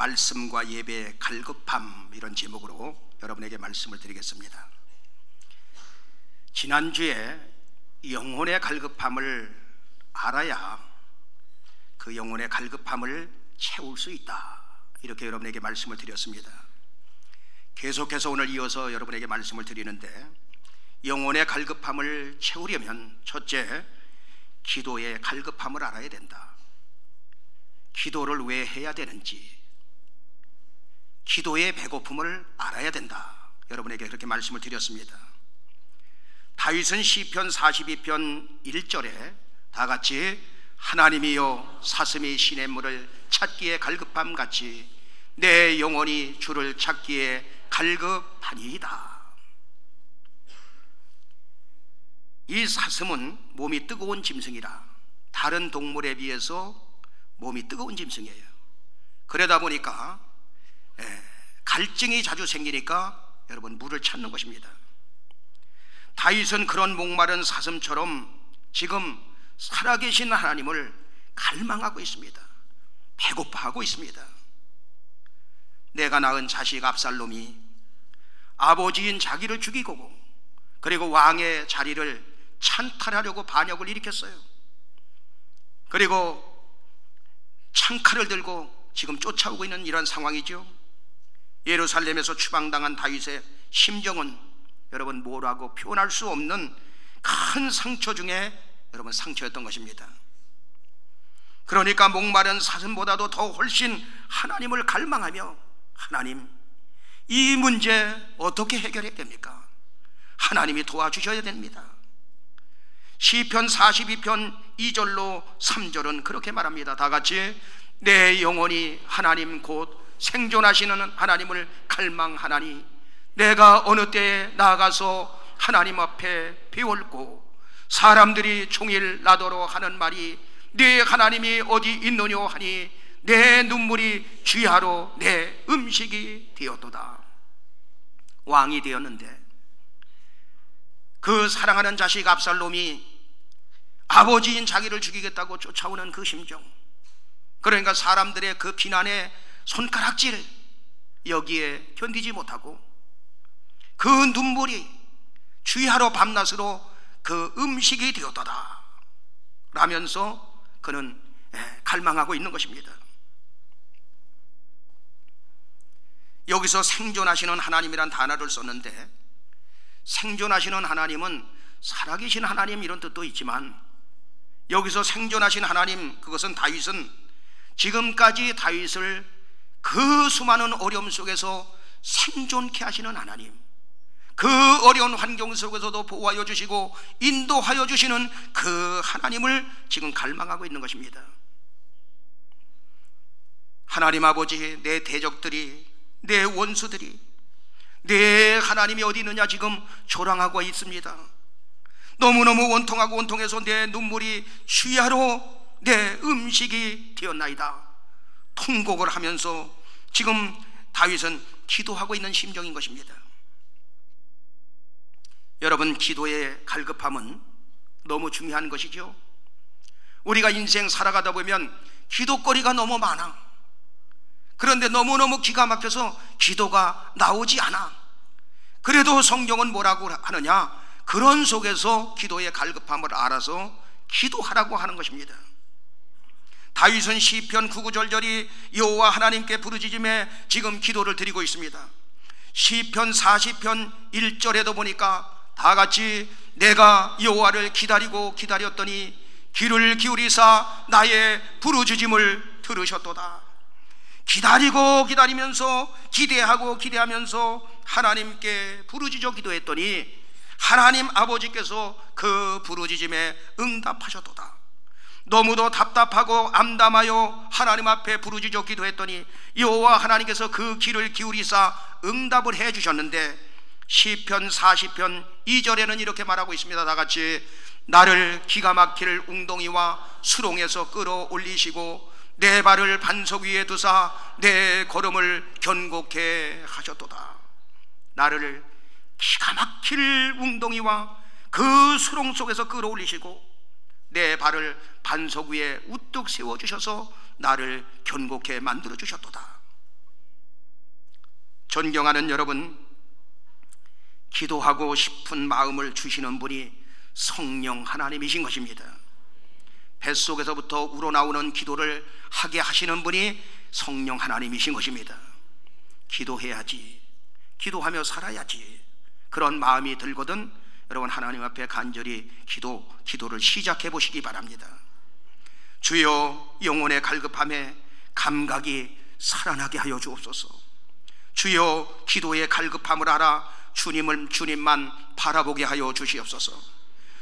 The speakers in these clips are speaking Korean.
말씀과 예배의 갈급함, 이런 제목으로 여러분에게 말씀을 드리겠습니다. 지난주에 영혼의 갈급함을 알아야 그 영혼의 갈급함을 채울 수 있다, 이렇게 여러분에게 말씀을 드렸습니다. 계속해서 오늘 이어서 여러분에게 말씀을 드리는데, 영혼의 갈급함을 채우려면 첫째, 기도의 갈급함을 알아야 된다. 기도를 왜 해야 되는지, 기도의 배고픔을 알아야 된다, 여러분에게 그렇게 말씀을 드렸습니다. 다윗은 시편 42편 1절에 다 같이 하나님이여 사슴이 시냇물을 찾기에 갈급함 같이 내 영혼이 주를 찾기에 갈급하니이다. 이 사슴은 몸이 뜨거운 짐승이라 다른 동물에 비해서 몸이 뜨거운 짐승이에요. 그러다 보니까 갈증이 자주 생기니까 여러분 물을 찾는 것입니다. 다윗은 그런 목마른 사슴처럼 지금 살아계신 하나님을 갈망하고 있습니다. 배고파하고 있습니다. 내가 낳은 자식 압살롬이 아버지인 자기를 죽이고 그리고 왕의 자리를 찬탈하려고 반역을 일으켰어요. 그리고 창칼을 들고 지금 쫓아오고 있는 이런 상황이죠. 예루살렘에서 추방당한 다윗의 심정은 여러분 뭐라고 표현할 수 없는 큰 상처 중에 여러분 상처였던 것입니다. 그러니까 목마른 사슴보다도 더 훨씬 하나님을 갈망하며, 하나님, 이 문제 어떻게 해결해야 됩니까? 하나님이 도와주셔야 됩니다. 시편 42편 2절로 3절은 그렇게 말합니다. 다 같이 내 영혼이 하나님 곧 생존하시는 하나님을 갈망하나니 내가 어느 때에 나아가서 하나님 앞에 비올고 사람들이 종일 나더러 하는 말이 네 하나님이 어디 있느뇨 하니 내 눈물이 주야로 내 음식이 되었도다. 왕이 되었는데 그 사랑하는 자식 압살롬이 아버지인 자기를 죽이겠다고 쫓아오는 그 심정, 그러니까 사람들의 그 비난의 손가락질, 여기에 견디지 못하고 그 눈물이 주야로 밤낮으로 그 음식이 되었도다 라면서 그는 갈망하고 있는 것입니다. 여기서 생존하시는 하나님이란 단어를 썼는데, 생존하시는 하나님은 살아계신 하나님 이런 뜻도 있지만, 여기서 생존하신 하나님, 그것은 다윗은 지금까지 다윗을 그 수많은 어려움 속에서 생존케 하시는 하나님, 그 어려운 환경 속에서도 보호하여 주시고 인도하여 주시는 그 하나님을 지금 갈망하고 있는 것입니다. 하나님 아버지, 내 대적들이, 내 원수들이 내 하나님이 어디 있느냐 지금 조랑하고 있습니다. 너무너무 원통하고 원통해서 내 눈물이 주야로 내 음식이 되었나이다. 통곡을 하면서 지금 다윗은 기도하고 있는 심정인 것입니다. 여러분, 기도의 갈급함은 너무 중요한 것이죠. 우리가 인생 살아가다 보면 기도거리가 너무 많아. 그런데 너무너무 기가 막혀서 기도가 나오지 않아. 그래도 성경은 뭐라고 하느냐? 그런 속에서 기도의 갈급함을 알아서 기도하라고 하는 것입니다. 다윗은 시편 99절절이 여호와 하나님께 부르짖음에 지금 기도를 드리고 있습니다. 시편 40편 1절에도 보니까 다 같이 내가 여호와를 기다리고 기다렸더니 귀를 기울이사 나의 부르짖음을 들으셨도다. 기다리고 기다리면서 기대하고 기대하면서 하나님께 부르짖어 기도했더니 하나님 아버지께서 그 부르짖음에 응답하셨도다. 너무도 답답하고 암담하여 하나님 앞에 부르짖어 기도했더니 여호와 하나님께서 그 귀를 기울이사 응답을 해 주셨는데, 시편 40편 2절에는 이렇게 말하고 있습니다. 다 같이 나를 기가 막힐 웅덩이와 수렁에서 끌어올리시고 내 발을 반석 위에 두사 내 걸음을 견고케 하셨도다. 나를 기가 막힐 웅덩이와 그 수렁 속에서 끌어올리시고 내 발을 반석 위에 우뚝 세워주셔서 나를 견고케 만들어주셨도다. 존경하는 여러분, 기도하고 싶은 마음을 주시는 분이 성령 하나님이신 것입니다. 뱃속에서부터 우러나오는 기도를 하게 하시는 분이 성령 하나님이신 것입니다. 기도해야지, 기도하며 살아야지, 그런 마음이 들거든 여러분 하나님 앞에 간절히 기도를 시작해 보시기 바랍니다. 주여, 영혼의 갈급함에 감각이 살아나게 하여 주옵소서. 주여, 기도의 갈급함을 알아 주님만 바라보게 하여 주시옵소서.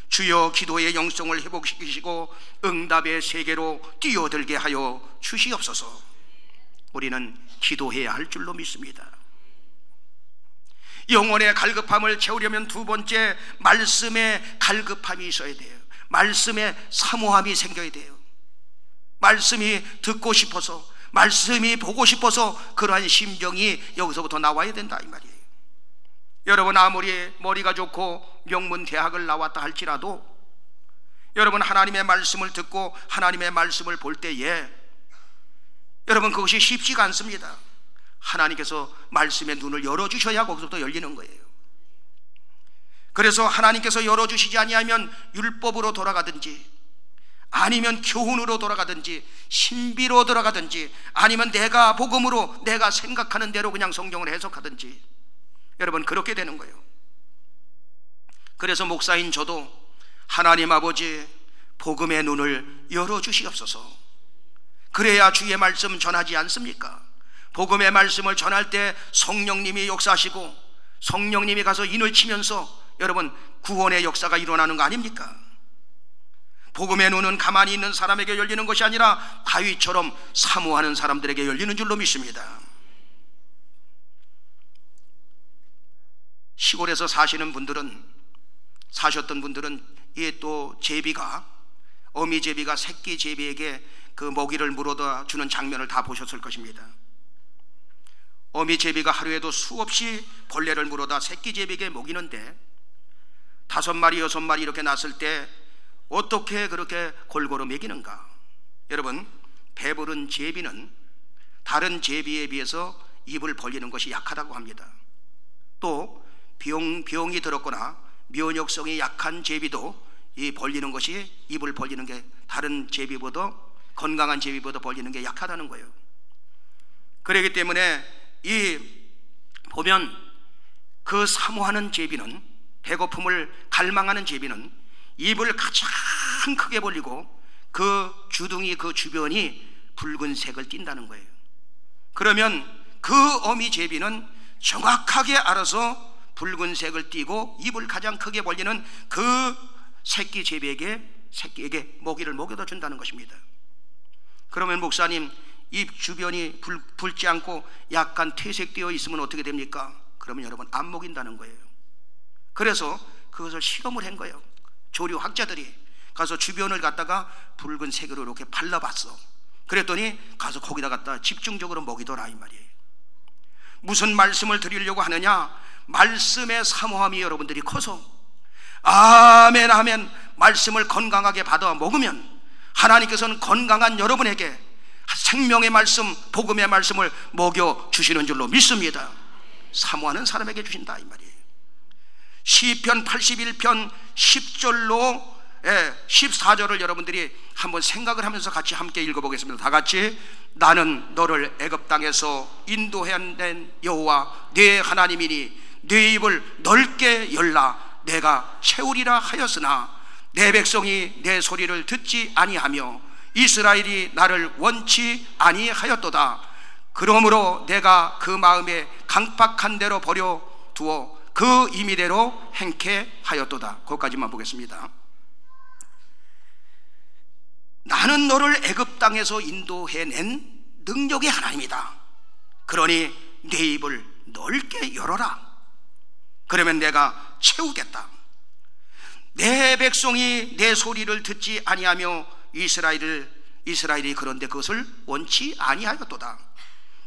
주여, 기도의 영성을 회복시키시고 응답의 세계로 뛰어들게 하여 주시옵소서. 우리는 기도해야 할 줄로 믿습니다. 영혼의 갈급함을 채우려면 두 번째, 말씀의 갈급함이 있어야 돼요. 말씀의 사모함이 생겨야 돼요. 말씀이 듣고 싶어서, 말씀이 보고 싶어서 그러한 심정이 여기서부터 나와야 된다 이 말이에요. 여러분, 아무리 머리가 좋고 명문 대학을 나왔다 할지라도 여러분 하나님의 말씀을 듣고 하나님의 말씀을 볼 때에 여러분 그것이 쉽지가 않습니다. 하나님께서 말씀의 눈을 열어주셔야 거기서부터 열리는 거예요. 그래서 하나님께서 열어주시지 아니하면 율법으로 돌아가든지 아니면 교훈으로 돌아가든지 신비로 돌아가든지 아니면 내가 복음으로 내가 생각하는 대로 그냥 성경을 해석하든지 여러분 그렇게 되는 거예요. 그래서 목사인 저도 하나님 아버지 복음의 눈을 열어주시옵소서. 그래야 주의 말씀 전하지 않습니까? 복음의 말씀을 전할 때 성령님이 역사하시고 성령님이 가서 인을 치면서 여러분 구원의 역사가 일어나는 거 아닙니까? 복음의 눈은 가만히 있는 사람에게 열리는 것이 아니라 다윗처럼 사모하는 사람들에게 열리는 줄로 믿습니다. 시골에서 사셨던 분들은 이 또 제비가, 어미 제비가 새끼 제비에게 그 먹이를 물어다 주는 장면을 다 보셨을 것입니다. 어미 제비가 하루에도 수없이 벌레를 물어다 새끼 제비에게 먹이는데 5마리 6마리 이렇게 났을 때 어떻게 그렇게 골고루 먹이는가? 여러분, 배부른 제비는 다른 제비에 비해서 입을 벌리는 것이 약하다고 합니다. 또 병이 들었거나 면역성이 약한 제비도 이 벌리는 것이, 입을 벌리는 게 다른 제비보다, 건강한 제비보다 벌리는 게 약하다는 거예요. 그렇기 때문에 보면 그 사모하는 제비는, 배고픔을 갈망하는 제비는 입을 가장 크게 벌리고 그 주둥이 그 주변이 붉은색을 띈다는 거예요. 그러면 그 어미 제비는 정확하게 알아서 붉은색을 띠고 입을 가장 크게 벌리는 그 새끼에게 먹이를 먹여다 준다는 것입니다. 그러면 목사님, 입 주변이 붉지 않고 약간 퇴색되어 있으면 어떻게 됩니까? 그러면 여러분 안 먹인다는 거예요. 그래서 그것을 실험을 한 거예요. 조류학자들이 가서 주변을 갖다가 붉은색으로 이렇게 발라봤어. 그랬더니 가서 거기다 갖다 집중적으로 먹이더라 이 말이에요. 무슨 말씀을 드리려고 하느냐? 말씀의 사모함이 여러분들이 커서 아멘 아멘 말씀을 건강하게 받아 먹으면 하나님께서는 건강한 여러분에게 생명의 말씀, 복음의 말씀을 먹여주시는 줄로 믿습니다. 사모하는 사람에게 주신다 이 말이에요. 시편 81편 10절로 14절을 여러분들이 한번 생각을 하면서 같이 함께 읽어보겠습니다. 다 같이. 나는 너를 애굽 땅에서 인도해낸 여호와 네 하나님이니 네 입을 넓게 열라 내가 채우리라 하였으나 내 백성이 내 소리를 듣지 아니하며 이스라엘이 나를 원치 아니하였도다. 그러므로 내가 그 마음에 강팍한 대로 버려두어 그 임의대로 행케 하였도다. 거기까지만 보겠습니다. 나는 너를 애굽 땅에서 인도해낸 능력의 하나님이다. 그러니 내 입을 넓게 열어라. 그러면 내가 채우겠다. 내 백성이 내 소리를 듣지 아니하며 이스라엘이 그런데 그것을 원치 아니하였도다.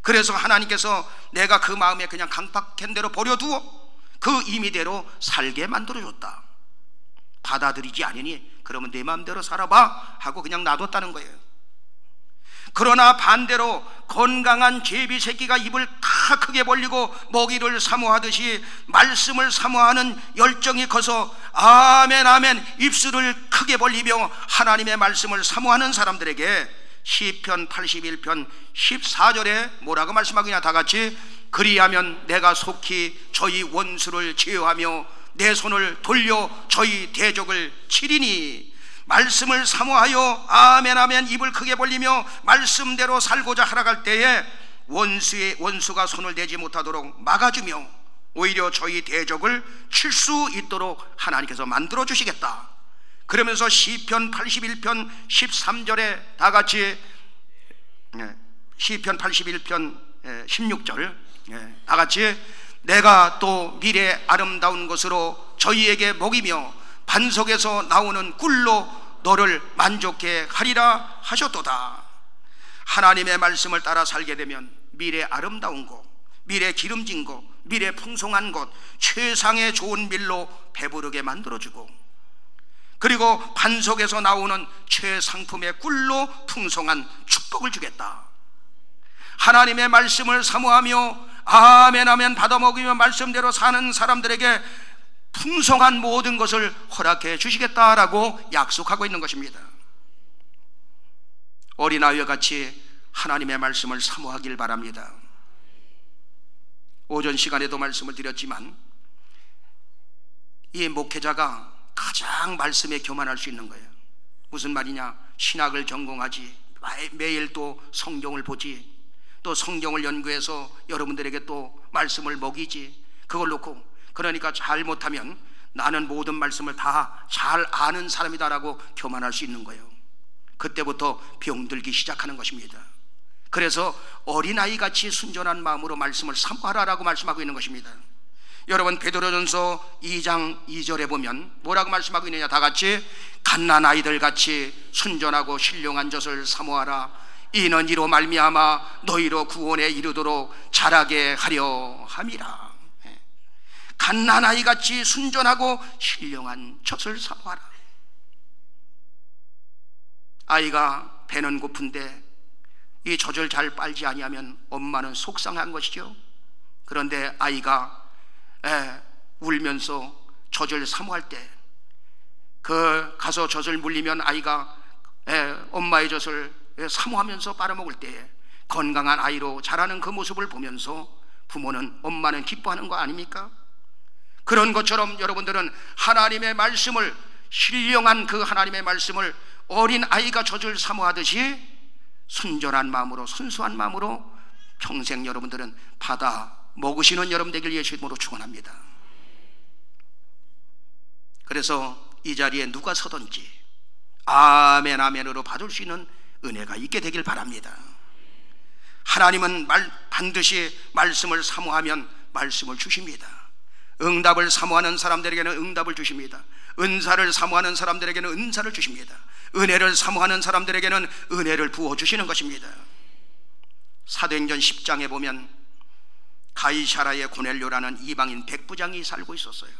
그래서 하나님께서 내가 그 마음에 그냥 강팍한 대로 버려두어 그 임의대로 살게 만들어줬다. 받아들이지 않으니 그러면 내 마음대로 살아봐 하고 그냥 놔뒀다는 거예요. 그러나 반대로 건강한 제비 새끼가 입을 다 크게 벌리고 먹이를 사모하듯이 말씀을 사모하는 열정이 커서 아멘 아멘 입술을 크게 벌리며 하나님의 말씀을 사모하는 사람들에게 시편 81편 14절에 뭐라고 말씀하느냐, 다 같이 그리하면 내가 속히 저희 원수를 제어하며 내 손을 돌려 저희 대적을 치리니. 말씀을 사모하여 아멘 아멘 입을 크게 벌리며 말씀대로 살고자 하락할 때에 원수가 손을 대지 못하도록 막아주며 오히려 저희 대적을 칠 수 있도록 하나님께서 만들어 주시겠다. 그러면서 시편 81편 13절에 다 같이, 시편 81편 16절 다 같이 내가 또 미래 아름다운 것으로 저희에게 먹이며 반석에서 나오는 꿀로 너를 만족해 하리라 하셨도다. 하나님의 말씀을 따라 살게 되면 미래 아름다운 것, 미래 기름진 것, 미래 풍성한 것, 최상의 좋은 밀로 배부르게 만들어주고, 그리고 반석에서 나오는 최상품의 꿀로 풍성한 축복을 주겠다. 하나님의 말씀을 사모하며 아멘 아멘 받아먹으며 말씀대로 사는 사람들에게 풍성한 모든 것을 허락해 주시겠다라고 약속하고 있는 것입니다. 어린아이와 같이 하나님의 말씀을 사모하길 바랍니다. 오전 시간에도 말씀을 드렸지만 이 목회자가 가장 말씀에 교만할 수 있는 거예요. 무슨 말이냐, 신학을 전공하지, 매일 또 성경을 보지, 또 성경을 연구해서 여러분들에게 또 말씀을 먹이지, 그걸 놓고 그러니까 잘못하면 나는 모든 말씀을 다 잘 아는 사람이다라고 교만할 수 있는 거예요. 그때부터 병들기 시작하는 것입니다. 그래서 어린아이같이 순전한 마음으로 말씀을 사모하라라고 말씀하고 있는 것입니다. 여러분 베드로전서 2장 2절에 보면 뭐라고 말씀하고 있느냐, 다 같이 갓난아이들 같이 순전하고 신령한 젖을 사모하라. 이는 이로 말미암아 너희로 구원에 이르도록 자라게 하려 함이라. 갓난아이같이 순전하고 신령한 젖을 사모하라. 아이가 배는 고픈데 이 젖을 잘 빨지 아니하면 엄마는 속상한 것이죠. 그런데 아이가 울면서 젖을 사모할 때, 가서 젖을 물리면 아이가 엄마의 젖을 사모하면서 빨아먹을 때 건강한 아이로 자라는 그 모습을 보면서 부모는, 엄마는 기뻐하는 거 아닙니까? 그런 것처럼 여러분들은 하나님의 말씀을, 신령한 그 하나님의 말씀을 어린 아이가 젖을 사모하듯이 순전한 마음으로, 순수한 마음으로 평생 여러분들은 받아 먹으시는 여러분 되길 예수 이름으로 축원합니다. 그래서 이 자리에 누가 서든지 아멘 아멘으로 받을 수 있는 은혜가 있게 되길 바랍니다. 하나님은 반드시 말씀을 사모하면 말씀을 주십니다. 응답을 사모하는 사람들에게는 응답을 주십니다. 은사를 사모하는 사람들에게는 은사를 주십니다. 은혜를 사모하는 사람들에게는 은혜를 부어주시는 것입니다. 사도행전 10장에 보면 가이사라의 고넬료라는 이방인 백부장이 살고 있었어요.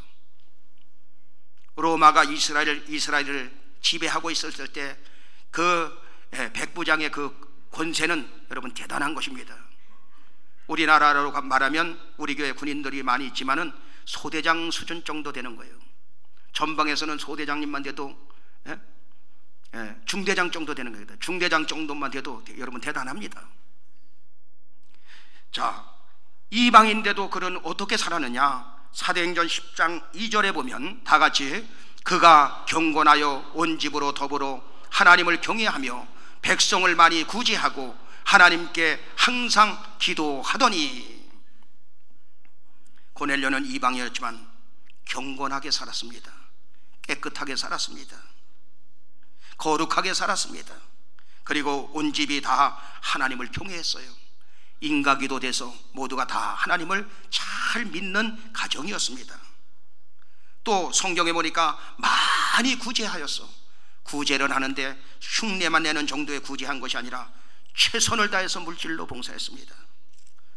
로마가 이스라엘을 지배하고 있었을 때 그 백부장의 그 권세는 여러분 대단한 것입니다. 우리나라로 말하면 우리 교회 군인들이 많이 있지만은 소대장 수준 정도 되는 거예요. 전방에서는 소대장님만 돼도 중대장 정도 되는 거예요. 중대장 정도만 돼도 여러분 대단합니다. 자, 이방인데도 그는 어떻게 살았느냐? 사도행전 10장 2절에 보면 다 같이 그가 경건하여 온 집으로 더불어 하나님을 경외하며 백성을 많이 구제하고 하나님께 항상 기도하더니. 고넬료는 이방이었지만 경건하게 살았습니다. 깨끗하게 살았습니다. 거룩하게 살았습니다. 그리고 온 집이 다 하나님을 경외했어요. 인가기도 돼서 모두가 다 하나님을 잘 믿는 가정이었습니다. 또 성경에 보니까 많이 구제하였어. 구제를 하는데 흉내만 내는 정도의 구제한 것이 아니라 최선을 다해서 물질로 봉사했습니다.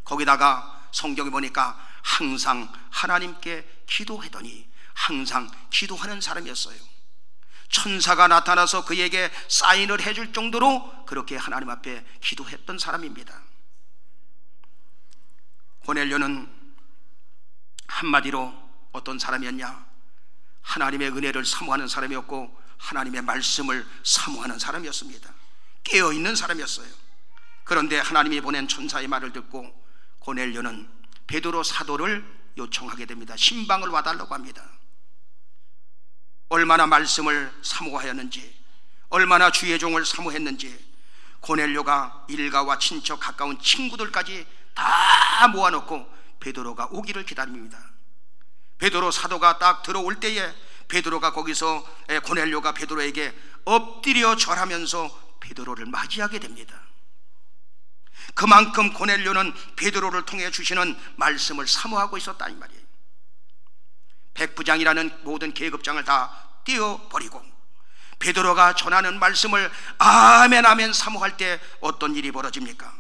거기다가 성경에 보니까 항상 하나님께 기도하더니 항상 기도하는 사람이었어요. 천사가 나타나서 그에게 사인을 해줄 정도로 그렇게 하나님 앞에 기도했던 사람입니다. 고넬료는 한마디로 어떤 사람이었냐? 하나님의 은혜를 사모하는 사람이었고 하나님의 말씀을 사모하는 사람이었습니다. 깨어있는 사람이었어요. 그런데 하나님이 보낸 천사의 말을 듣고 고넬료는 베드로 사도를 요청하게 됩니다. 신방을 와달라고 합니다. 얼마나 말씀을 사모하였는지, 얼마나 주의 종을 사모했는지 고넬료가 일가와 친척 가까운 친구들까지 다 모아놓고 베드로가 오기를 기다립니다. 베드로 사도가 딱 들어올 때에 베드로가 거기서 고넬료가 베드로에게 엎드려 절하면서 베드로를 맞이하게 됩니다. 그만큼 고넬료는 베드로를 통해 주시는 말씀을 사모하고 있었다 이 말이에요. 백부장이라는 모든 계급장을 다 띄워버리고 베드로가 전하는 말씀을 아멘 아멘 사모할 때 어떤 일이 벌어집니까?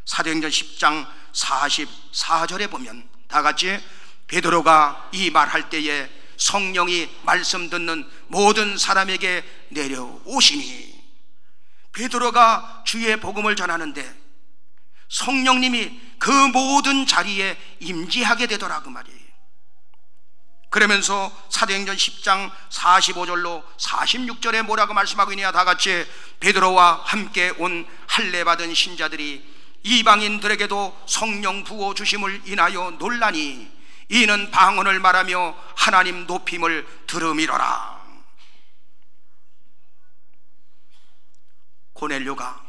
사도행전 10장 44절에 보면 다같이 베드로가 이 말할 때에 성령이 말씀 듣는 모든 사람에게 내려오시니, 베드로가 주의 복음을 전하는데 성령님이 그 모든 자리에 임재하게 되더라 그 말이에요. 그러면서 사도행전 10장 45절로 46절에 뭐라고 말씀하고 있느냐? 다같이 베드로와 함께 온 할례 받은 신자들이 이방인들에게도 성령 부어 주심을 인하여 놀라니 이는 방언을 말하며 하나님 높임을 들음이로라. 고넬료가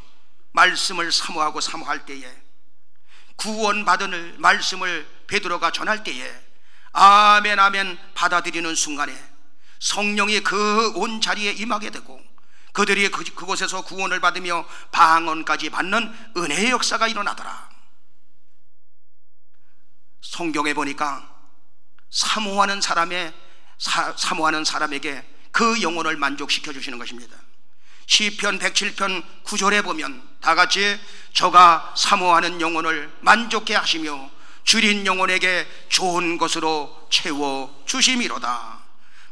말씀을 사모하고 사모할 때에, 구원받은 말씀을 베드로가 전할 때에 아멘 아멘 받아들이는 순간에 성령이 그 온 자리에 임하게 되고 그들이 그곳에서 구원을 받으며 방언까지 받는 은혜의 역사가 일어나더라. 성경에 보니까 사모하는 사람에게 그 영혼을 만족시켜 주시는 것입니다. 시편 107편 9절에 보면 다같이 저가 사모하는 영혼을 만족해 하시며 줄인 영혼에게 좋은 것으로 채워 주심이로다.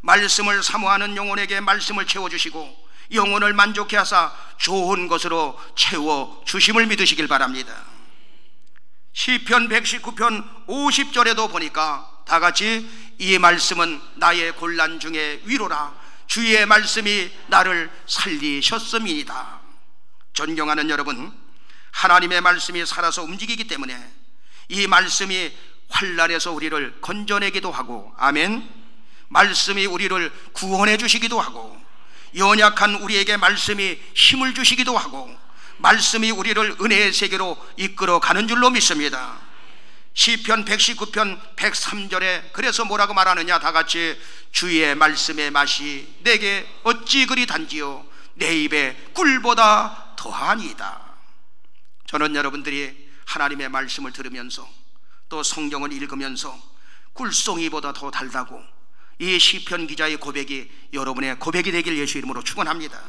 말씀을 사모하는 영혼에게 말씀을 채워주시고 영혼을 만족해 하사 좋은 것으로 채워 주심을 믿으시길 바랍니다. 시편 119편 50절에도 보니까 다같이 이 말씀은 나의 곤란 중에 위로라. 주의 말씀이 나를 살리셨음이니이다. 존경하는 여러분, 하나님의 말씀이 살아서 움직이기 때문에 이 말씀이 환난에서 우리를 건져내기도 하고, 아멘, 말씀이 우리를 구원해 주시기도 하고, 연약한 우리에게 말씀이 힘을 주시기도 하고, 말씀이 우리를 은혜의 세계로 이끌어 가는 줄로 믿습니다. 시편 119편 103절에 그래서 뭐라고 말하느냐? 다같이 주의 말씀의 맛이 내게 어찌 그리 단지요 내 입에 꿀보다 더하니이다. 저는 여러분들이 하나님의 말씀을 들으면서 또 성경을 읽으면서 꿀송이보다 더 달다고 이 시편 기자의 고백이 여러분의 고백이 되길 예수 이름으로 축원합니다.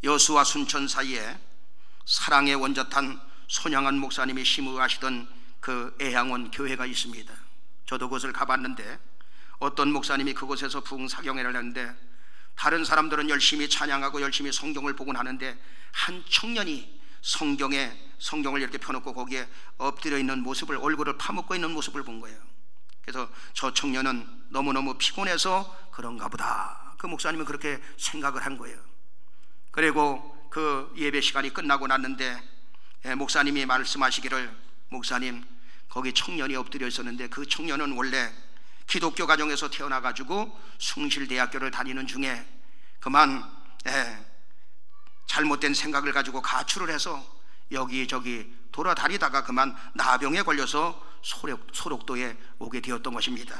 여수와 순천 사이에 사랑의 원자탄 손양한 목사님이 심의하시던 그 애양원 교회가 있습니다. 저도 그것을 가봤는데 어떤 목사님이 그곳에서 부흥사경회를 했는데 다른 사람들은 열심히 찬양하고 열심히 성경을 보곤 하는데 한 청년이 성경을 이렇게 펴놓고 거기에 엎드려 있는 모습을, 얼굴을 파묻고 있는 모습을 본 거예요. 그래서 저 청년은 너무너무 피곤해서 그런가 보다, 그 목사님은 그렇게 생각을 한 거예요. 그리고 그 예배 시간이 끝나고 났는데 목사님이 말씀하시기를, 목사님, 거기 청년이 엎드려 있었는데 그 청년은 원래 기독교 가정에서 태어나가지고 숭실대학교를 다니는 중에 그만 잘못된 생각을 가지고 가출을 해서 여기저기 돌아다니다가 그만 나병에 걸려서 소록도에 오게 되었던 것입니다.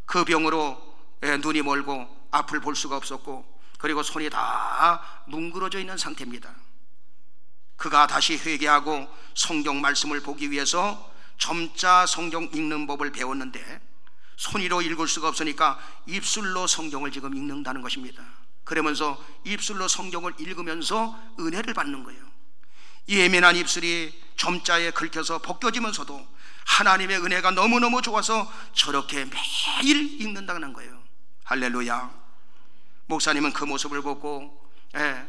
그 병으로 눈이 멀고 앞을 볼 수가 없었고 그리고 손이 다 뭉그러져 있는 상태입니다. 그가 다시 회개하고 성경 말씀을 보기 위해서 점자 성경 읽는 법을 배웠는데 손으로 읽을 수가 없으니까 입술로 성경을 지금 읽는다는 것입니다. 그러면서 입술로 성경을 읽으면서 은혜를 받는 거예요. 예민한 입술이 점자에 긁혀서 벗겨지면서도 하나님의 은혜가 너무너무 좋아서 저렇게 매일 읽는다는 거예요. 할렐루야. 목사님은 그 모습을 보고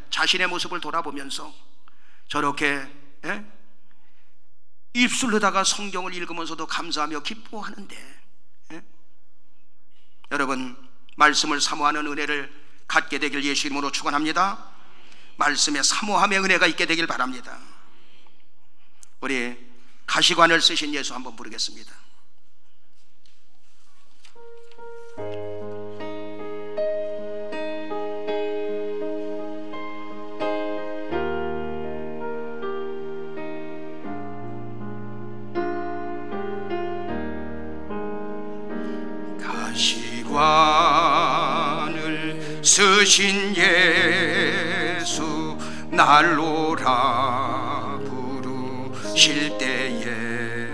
자신의 모습을 돌아보면서 저렇게 입술로다가 성경을 읽으면서도 감사하며 기뻐하는데, 여러분, 말씀을 사모하는 은혜를 갖게 되길 예수 이름으로 축원합니다. 말씀에 사모함의 은혜가 있게 되길 바랍니다. 우리 가시관을 쓰신 예수 한번 부르겠습니다. 가시관을 쓰신 예수 날로라 부르실 때에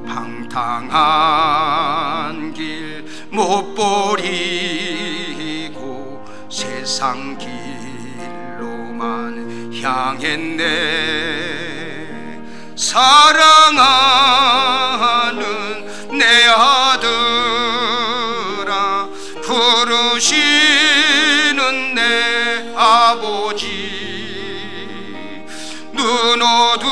방탕한 길 못 버리고 세상 길로만 향했네. 사랑하는 내 아들아, 부르시는 내 아버지, 눈 어두워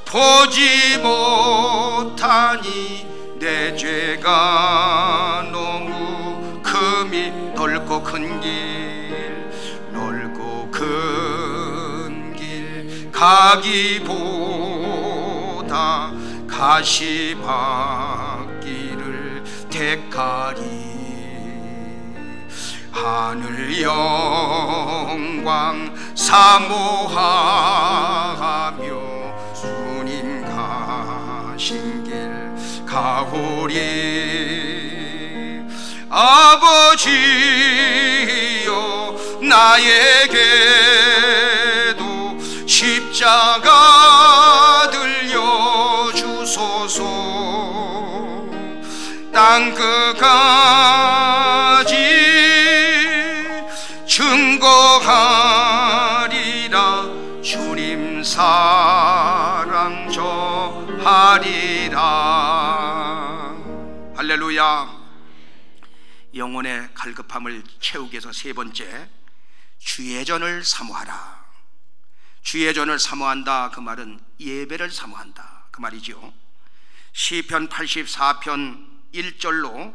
보지 못하니 내 죄가 너무 금이 넓고 큰 길, 넓고 큰 길 가기보다 가시밭길을 택하리. 하늘 영광 사모하며 주님 가신 길 가오리. 아버지여 나에게도 십자가 들려주소서. 땅 끝까지 증거하리라. 주님 사랑 저하리라. 할렐루야. 영혼의 갈급함을 채우기 위해서 세 번째, 주의 전을 사모하라. 주의 전을 사모한다, 그 말은 예배를 사모한다, 그 말이죠. 시편 84편 1절로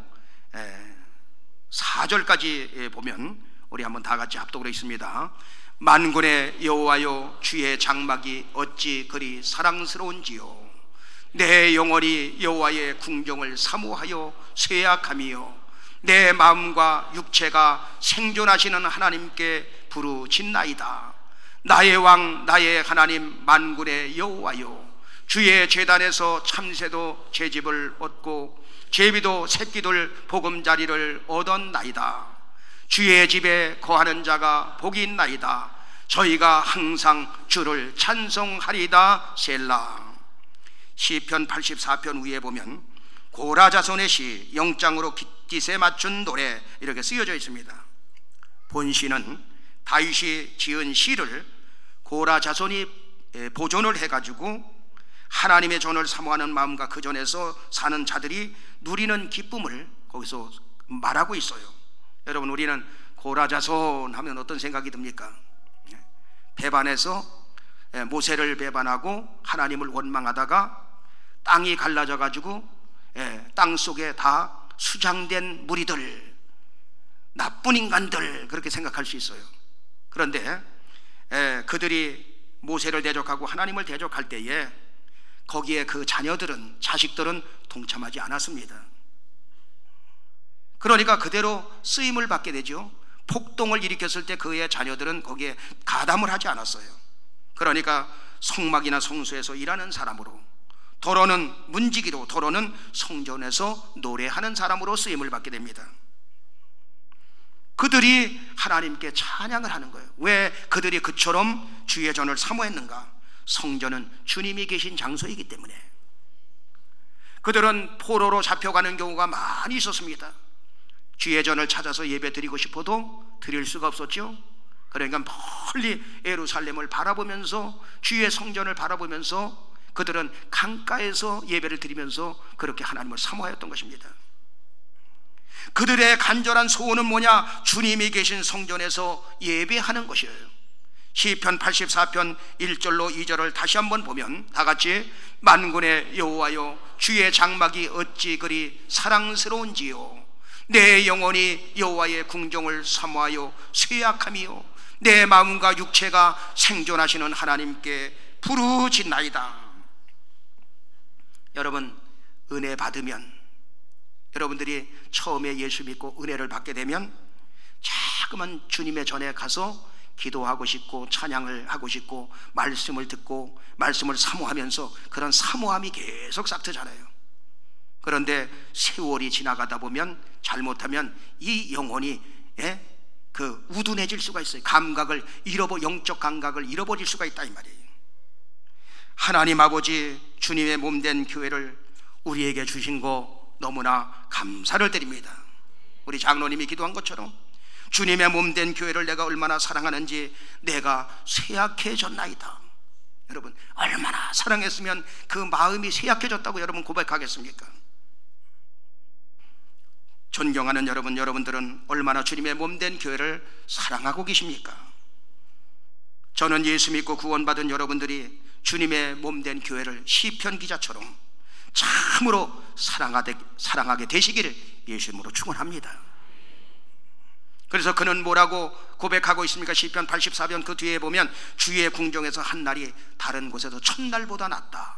4절까지 보면 우리 한번 다 같이 합독으로 있습니다. 만군의 여호와여, 주의 장막이 어찌 그리 사랑스러운지요. 내 영혼이 여호와의 궁정을 사모하여 쇠약하며 내 마음과 육체가 생존하시는 하나님께 부르짖나이다. 나의 왕 나의 하나님 만군의 여호와여, 주의 제단에서 참새도 제집을 얻고 제비도 새끼들 보금자리를 얻었나이다. 주의 집에 거하는 자가 복이 있나이다. 저희가 항상 주를 찬송하리다. 셀라. 시편 84편 위에 보면 고라 자손의 시 영장으로 깃깃에 맞춘 노래 이렇게 쓰여져 있습니다. 본시는 다윗이 지은 시를 고라 자손이 보존을 해가지고 하나님의 전을 사모하는 마음과 그 전에서 사는 자들이 누리는 기쁨을 거기서 말하고 있어요. 여러분, 우리는 고라 자손 하면 어떤 생각이 듭니까? 배반해서 모세를 배반하고 하나님을 원망하다가 땅이 갈라져 가지고 땅 속에 다 수장된 무리들, 나쁜 인간들, 그렇게 생각할 수 있어요. 그런데 그들이 모세를 대적하고 하나님을 대적할 때에 거기에 그 자녀들은, 자식들은 동참하지 않았습니다. 그러니까 그대로 쓰임을 받게 되죠. 폭동을 일으켰을 때 그의 자녀들은 거기에 가담을 하지 않았어요. 그러니까 성막이나 성소에서 일하는 사람으로, 도로는 문지기로, 도로는 성전에서 노래하는 사람으로 쓰임을 받게 됩니다. 그들이 하나님께 찬양을 하는 거예요. 왜 그들이 그처럼 주의 전을 사모했는가? 성전은 주님이 계신 장소이기 때문에. 그들은 포로로 잡혀가는 경우가 많이 있었습니다. 주의 전을 찾아서 예배 드리고 싶어도 드릴 수가 없었죠. 그러니까 멀리 예루살렘을 바라보면서, 주의 성전을 바라보면서 그들은 강가에서 예배를 드리면서 그렇게 하나님을 사모하였던 것입니다. 그들의 간절한 소원은 뭐냐? 주님이 계신 성전에서 예배하는 것이에요. 시편 84편 1절로 2절을 다시 한번 보면 다 같이, 만군의 여호와여, 주의 장막이 어찌 그리 사랑스러운지요. 내 영혼이 여호와의 궁정을 사모하여 쇠약함이요, 내 마음과 육체가 생존하시는 하나님께 부르짖나이다. 여러분, 은혜 받으면, 여러분들이 처음에 예수 믿고 은혜를 받게 되면 자꾸만 주님의 전에 가서 기도하고 싶고 찬양을 하고 싶고 말씀을 듣고 말씀을 사모하면서 그런 사모함이 계속 싹트잖아요. 그런데 세월이 지나가다 보면 잘못하면 이 영혼이 그 우둔해질 수가 있어요. 감각을 영적 감각을 잃어버릴 수가 있다 이 말이에요. 하나님 아버지, 주님의 몸된 교회를 우리에게 주신 거 너무나 감사를 드립니다. 우리 장로님이 기도한 것처럼 주님의 몸된 교회를 내가 얼마나 사랑하는지 내가 쇠약해졌나이다. 여러분, 얼마나 사랑했으면 그 마음이 쇠약해졌다고 여러분 고백하겠습니까? 존경하는 여러분, 여러분들은 얼마나 주님의 몸된 교회를 사랑하고 계십니까? 저는 예수 믿고 구원받은 여러분들이 주님의 몸된 교회를 시편 기자처럼 참으로 사랑하게 되시기를 예수 이름으로 축원합니다. 그래서 그는 뭐라고 고백하고 있습니까? 시편 84편 그 뒤에 보면 주의 궁정에서 한 날이 다른 곳에서 천날보다 낫다.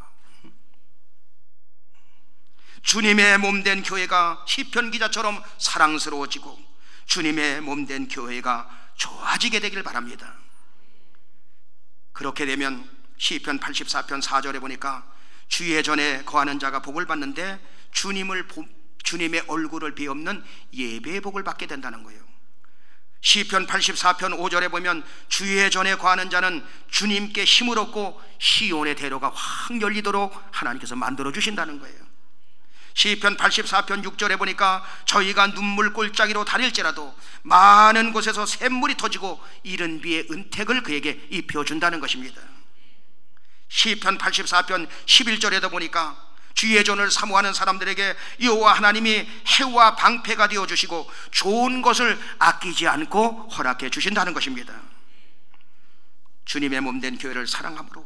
주님의 몸된 교회가 시편 기자처럼 사랑스러워지고 주님의 몸된 교회가 좋아지게 되길 바랍니다. 그렇게 되면 시편 84편 4절에 보니까 주의 전에 거하는 자가 복을 받는데 주님의 얼굴을 비없는 예배의 복을 받게 된다는 거예요. 시편 84편 5절에 보면 주의 전에 거하는 자는 주님께 힘을 얻고 시온의 대로가 확 열리도록 하나님께서 만들어 주신다는 거예요. 시편 84편 6절에 보니까 저희가 눈물 골짜기로 다닐지라도 많은 곳에서 샘물이 터지고 이른 비의 은택을 그에게 입혀준다는 것입니다. 시편 84편 11절에도 보니까 주의 전을 사모하는 사람들에게 여호와 하나님이 해와 방패가 되어주시고 좋은 것을 아끼지 않고 허락해 주신다는 것입니다. 주님의 몸된 교회를 사랑함으로,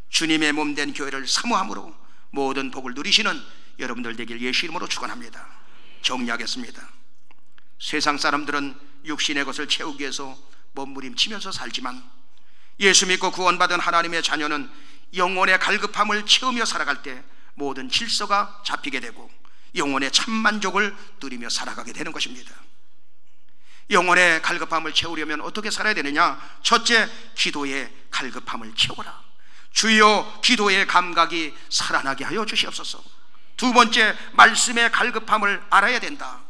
주님의 몸된 교회를 사모함으로 모든 복을 누리시는 여러분들 되길 예수 이름으로 축원합니다. 정리하겠습니다. 세상 사람들은 육신의 것을 채우기 위해서 몸부림치면서 살지만 예수 믿고 구원받은 하나님의 자녀는 영혼의 갈급함을 채우며 살아갈 때 모든 질서가 잡히게 되고 영혼의 참만족을 누리며 살아가게 되는 것입니다. 영혼의 갈급함을 채우려면 어떻게 살아야 되느냐? 첫째, 기도의 갈급함을 채워라. 주여, 기도의 감각이 살아나게 하여 주시옵소서. 두 번째, 말씀의 갈급함을 알아야 된다.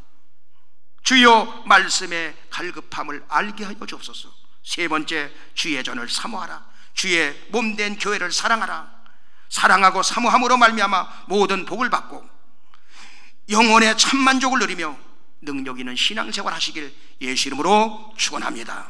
주여, 말씀의 갈급함을 알게 하여 주옵소서. 세 번째, 주의 전을 사모하라. 주의 몸된 교회를 사랑하라. 사랑하고 사모함으로 말미암아 모든 복을 받고 영혼의 참만족을 누리며 능력 있는 신앙생활 하시길 예수 이름으로 축원합니다.